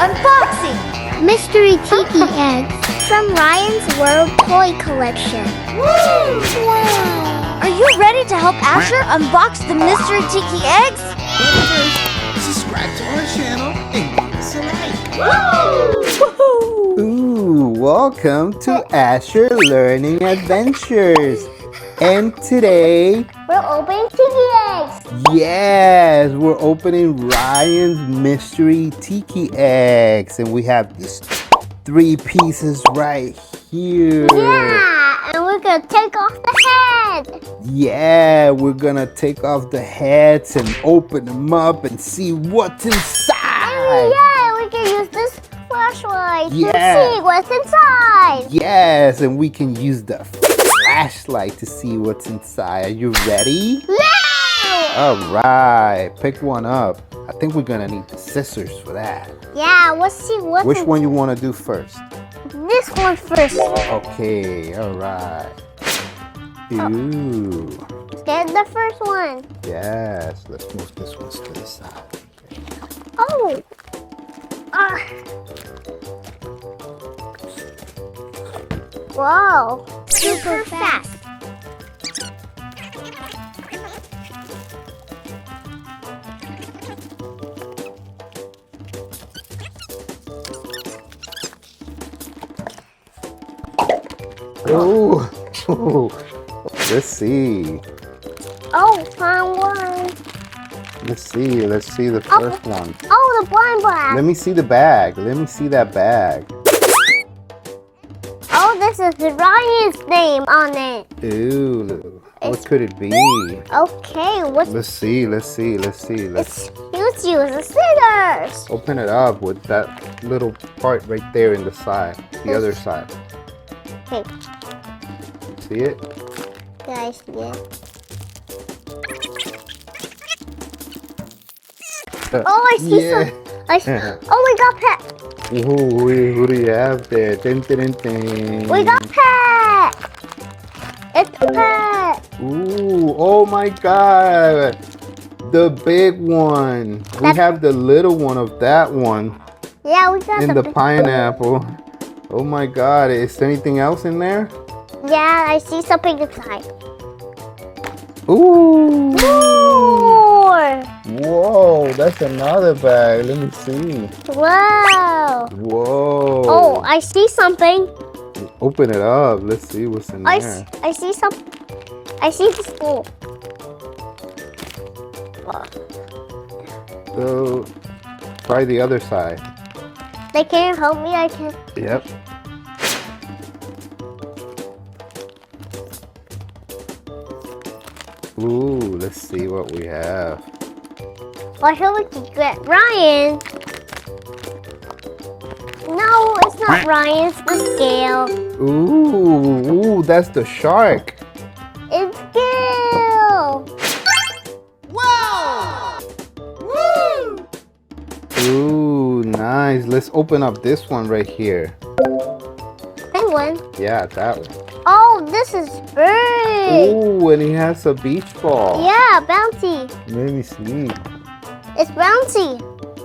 unboxing! Mystery Tiki Eggs from Ryan's World Toy Collection. Woo! Wow! Are you ready to help Asher unbox the Mystery Tiki Eggs? But first, subscribe to our channel and give us a like. Woo! Ooh, welcome to Asher Learning Adventures. And today, We're opening Tiki Eggs. yes, we're opening Ryan's Mystery Tiki Eggs. And we have these 3 pieces right here. Yeah, and we're gonna take off the head. Yeah, we're gonna take off the heads and open them up and see what's inside. Yeah, we can use this flashlight Yeah. to see what's inside. Yes, and we can use the flashlight to see what's inside. Are you ready? Yeah! All right, pick one up. I think we're gonna need the scissors for that. Yeah, let's see what's Which one you want to do first? This one first. Okay, all right. Ooh, Get the first one. yes. Let's move this one to the side. Oh. Wow. Super fast. Ooh, let's see. Oh, found one. Let's see the first one. Oh, the blind black. Let me see the bag. Let me see that bag. Oh, this is Ryan's name on it. Ooh, what could it be? Okay, what's Let's see. let's use the scissors. Open it up with that little part right there in the side, the other side. Okay, See it? guys, yeah. Oh, I see Yeah. Oh, we got pet. Ooh, who do you have there? Dun, dun, dun, dun. We got pet. It's a pet. Ooh, oh my God. The big one. We have the little one of that one Yeah, we got in the the pineapple. Oh my God. Is there anything else in there? Yeah, I see something inside. Ooh. More. Whoa, that's another bag. Let me see. Wow. Whoa. Oh, I see something. Open it up. Let's see what's in there. I see some. I see the school. So, try the other side. They can't help me. I can. Yep. Ooh, let's see what we have. Why should we get Ryan? No, it's not Ryan. It's the scale. Ooh, that's the shark. It's scale. Whoa! Woo! Ooh, nice. Let's open up this one right here. Penguin. Yeah, that one. Oh, this is big. Ooh, and he has a beach ball. Yeah, bouncy. Let me see. It's bouncy.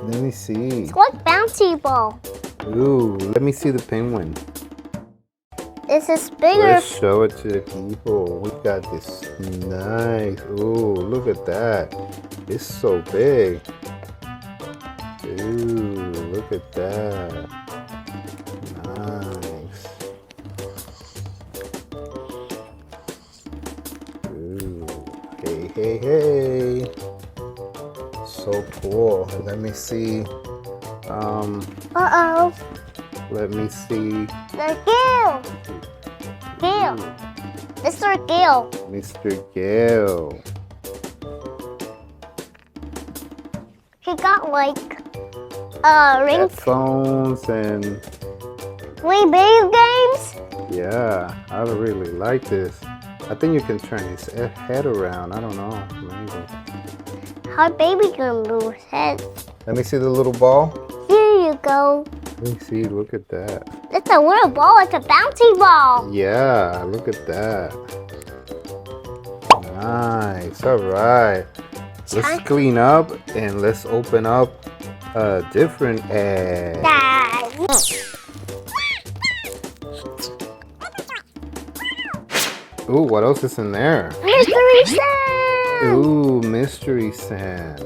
Let me see. It's like bouncy ball. Ooh, let me see the penguin. This is bigger. Let's show it to the people. We got this nice. Ooh, look at that. It's so big. Ooh, look at that. Nice. Ooh, hey. So cool. Let me see. Uh-oh. Let me see. The Gale. Gale. Mr. Gale. Mr. Gale. He got like rings. Headphones and Play video games. yeah, I really like this. I think you can turn his head around. I don't know, maybe. How baby gonna move his head? Let me see the little ball. Here you go. Let me see. Look at that. It's a little ball. It's a bouncy ball. Yeah, look at that. Nice. All right. Let's clean up and let's open up A different egg. Ooh, what else is in there? Mystery sand! Ooh, mystery sand.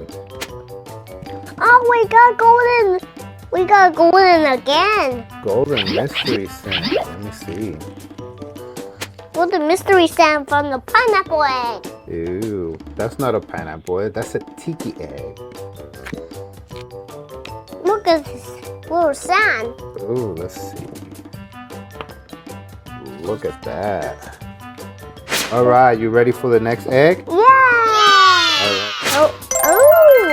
Oh, we got golden. We got golden again. Golden mystery sand. Let me see. Well, the mystery sand from the pineapple egg. Ooh, that's not a pineapple egg. That's a tiki egg. Look at this little sand. Ooh, let's see. Look at that. All right, you ready for the next egg? Yeah. All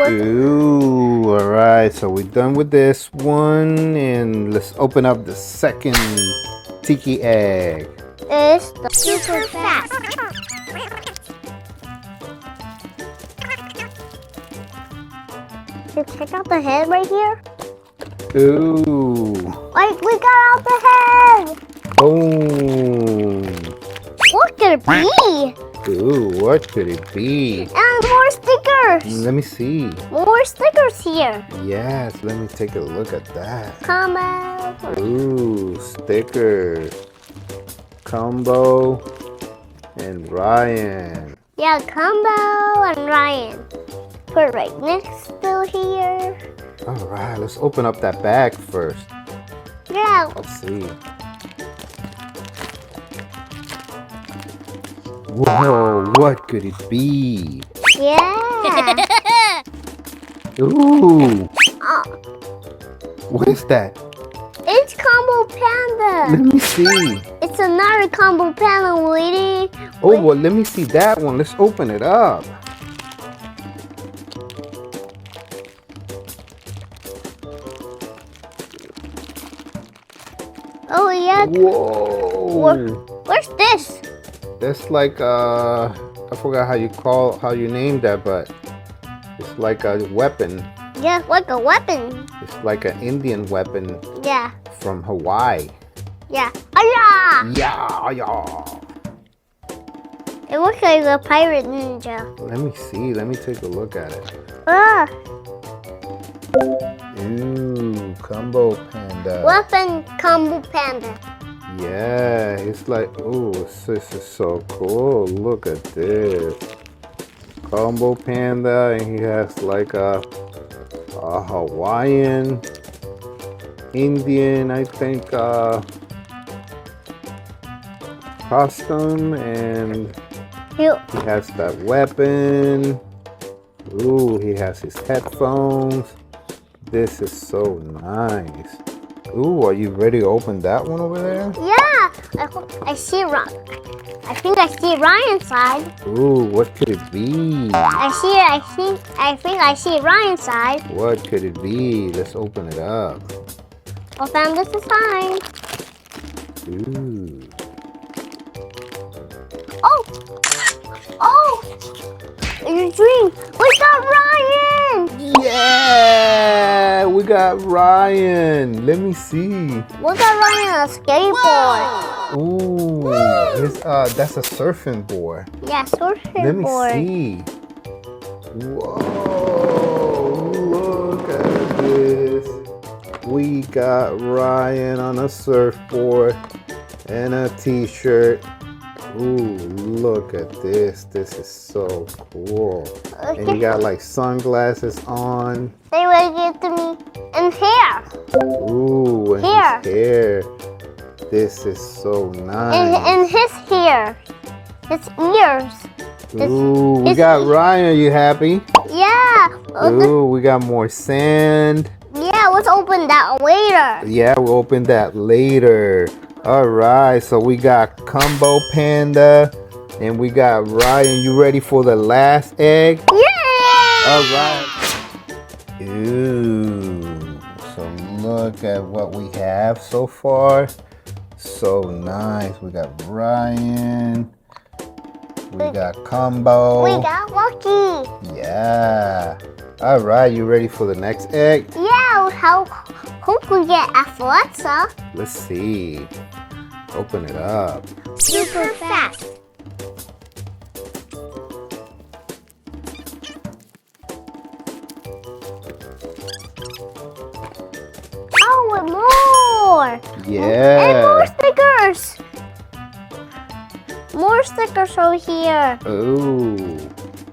right. Ooh, all right. So we're done with this one, and let's open up the second tiki egg. It's the super fast. You check out the head right here. Ooh, Like we got out the head. boom. What could it be? Ooh, what could it be? And more stickers. Let me see. More stickers here. Yes, let me take a look at that. Combo. Ooh, stickers. Combo and Ryan. Yeah, Combo and Ryan. Put it right next to here. All right, let's open up that bag first. Yeah. Let's see. Whoa, what could it be? Yeah. Ooh, Oh, what is that? it's Combo Panda. Let me see. It's another Combo Panda waiting. Oh, well, let me see that one. Let's open it up. Oh yeah. Whoa. Where's this? That's like I forgot how you named that, but it's like a weapon. Yeah, like a weapon. It's like an Indian weapon Yeah. from Hawaii. Yeah. Ah, Yeah, yeah. it looks like a pirate ninja. Let me see. Let me take a look at it. Ah, Ooh, combo panda. weapon Combo Panda. Yeah, it's like, ooh, this is so cool. Look at this. Combo panda, and he has like a Hawaiian, Indian, I think, costume, and You. he has that weapon. Ooh, he has his headphones. This is so nice. Ooh, are you ready to open that one over there? Yeah. I see Ryan. I think I see Ryan's side. Ooh, what could it be? I think I see Ryan's side. What could it be? Let's open it up. I found this is fine. Ooh. Oh. Oh. Your dream. We got Ryan. Yeah, we got Ryan. Let me see. We got Ryan on a skateboard. Ooh, that's a surfing board. Yeah, surfing Let me board. see. Whoa, look at this. We got Ryan on a surfboard and a t-shirt. Ooh, look at this. This is so cool. And you got like sunglasses on. They will give to me and hair. Ooh, and Hair. his hair. This is so nice. And his hair. His ears. Ooh, we his- got Ryan. You happy? Yeah. Ooh, we got more sand. Yeah, let's open that later. Yeah, we'll open that later. All right, so we got Combo Panda and we got Ryan. You ready for the last egg? Yeah. All right. Ooh, so look at what we have so far. So nice. We got Ryan. We got Combo. We got Lucky. Yeah. All right, you ready for the next egg? Yeah, hope we get Alexa. Let's see. Open it up. Super fast. Oh, with more. Yeah. And more stickers. More stickers over here. Oh.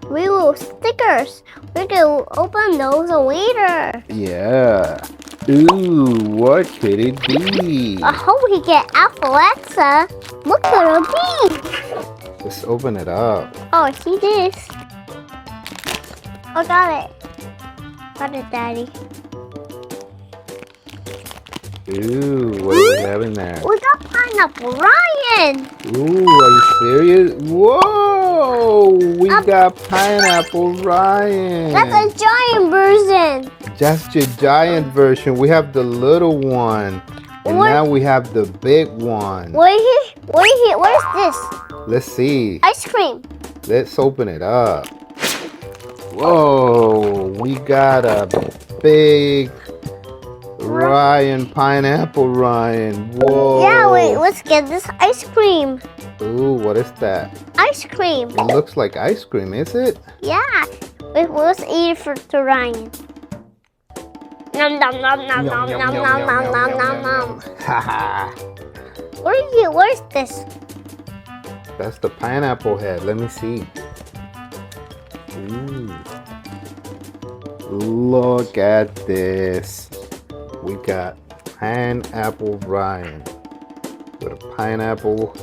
Real stickers. We can open those later. Yeah. Ooh, what could it be? I hope we get Alexa. What could it be? Let's open it up. Oh, I see this. Oh, got it. Got it, Daddy. Ooh, what do we have in there? We got Pineapple Ryan. Ooh, are you serious? Whoa! We got Pineapple Ryan. That's a giant version. Just your giant version. We have the little one. And What? now we have the big one. What is this? Let's see. Ice cream. Let's open it up. Whoa, we got a big Ryan, Pineapple Ryan. Whoa. Yeah, wait, let's get this ice cream. Ooh, what is that? Ice cream. It looks like ice cream, is it? Yeah. Wait, let's eat it to Ryan. Nom nom nom nom nom nom nom nom nom nom nom. Haha. Where's this? That's the pineapple head. Let me see. Ooh. Look at this. We got Pineapple Ryan with a pineapple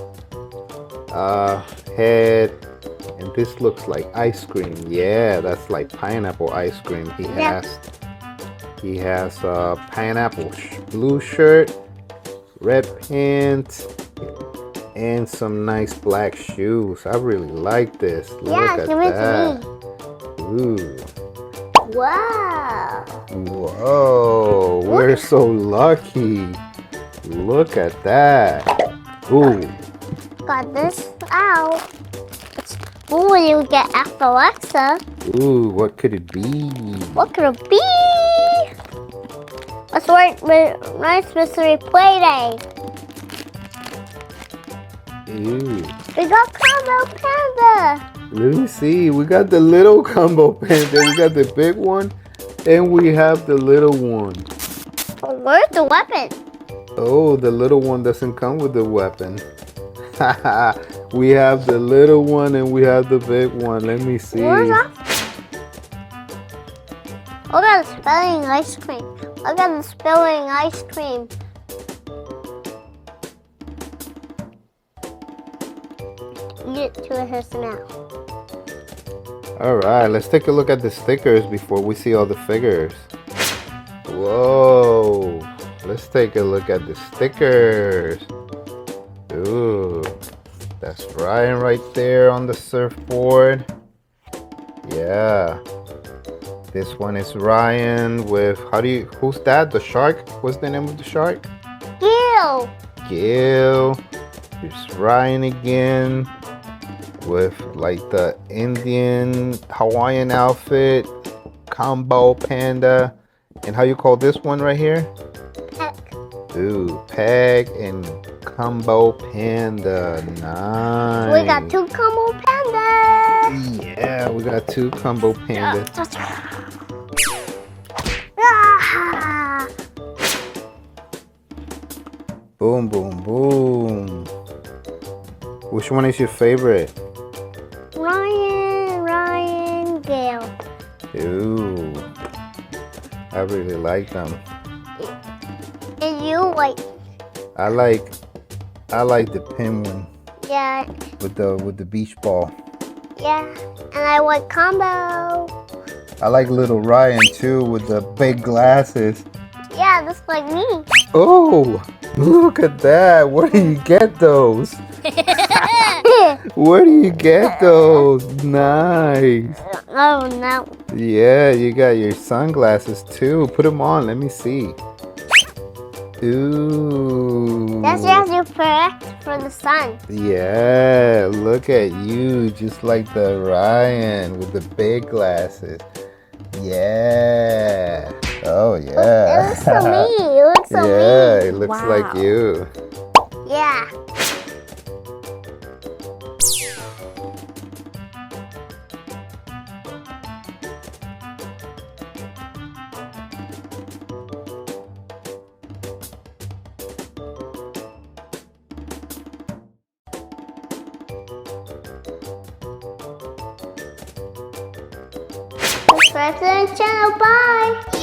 head, and this looks like ice cream. Yeah, that's like pineapple ice cream. He has a pineapple blue shirt, red pants, and some nice black shoes. I really like this. Look at give it that. to Ooh. me. Wow. Whoa, we're so lucky. Look at that. Ooh. Got this out. What will you get after Alexa? Ooh, what could it be? What could it be? Let's write nice mystery play day. Ooh. We got Combo Panda. Let me see. We got the little combo panda. We got the big one, and we have the little one. Oh, where's the weapon? Oh, the little one doesn't come with the weapon. We have the little one and we have the big one. Let me see. Where's that? Look at the spilling ice cream. Look at the spilling ice cream. Get to his mouth. All right, let's take a look at the stickers before we see all the figures. Whoa, let's take a look at the stickers. Ooh, that's Ryan right there on the surfboard. Yeah, this one is Ryan with, who's that? The shark? What's the name of the shark? Gil. Gil. Here's Ryan again with like the Indian Hawaiian outfit, combo panda, and how you call this one right here? Heck. Ooh, Peg and combo panda. Nice. We got two combo pandas. Yeah, we got two combo pandas. Ah. Boom, boom, boom. Which one is your favorite? Ryan, Gale. Ooh, I really like them. And you like? I like the penguin Yeah, with the beach ball. yeah. And I like combo. I like little Ryan too with the big glasses. Yeah, just like me. Oh, look at that. Where do you get those? Where do you get those? Nice. Oh no. Yeah, you got your sunglasses too. Put them on. Let me see. Ooh. That's just you protect for the sun. Yeah, look at you. Just like the Ryan with the big glasses. Yeah. Oh, yeah. It looks so me. It looks so Yeah, me. it looks like you. Yeah. subscribe to the channel. Bye.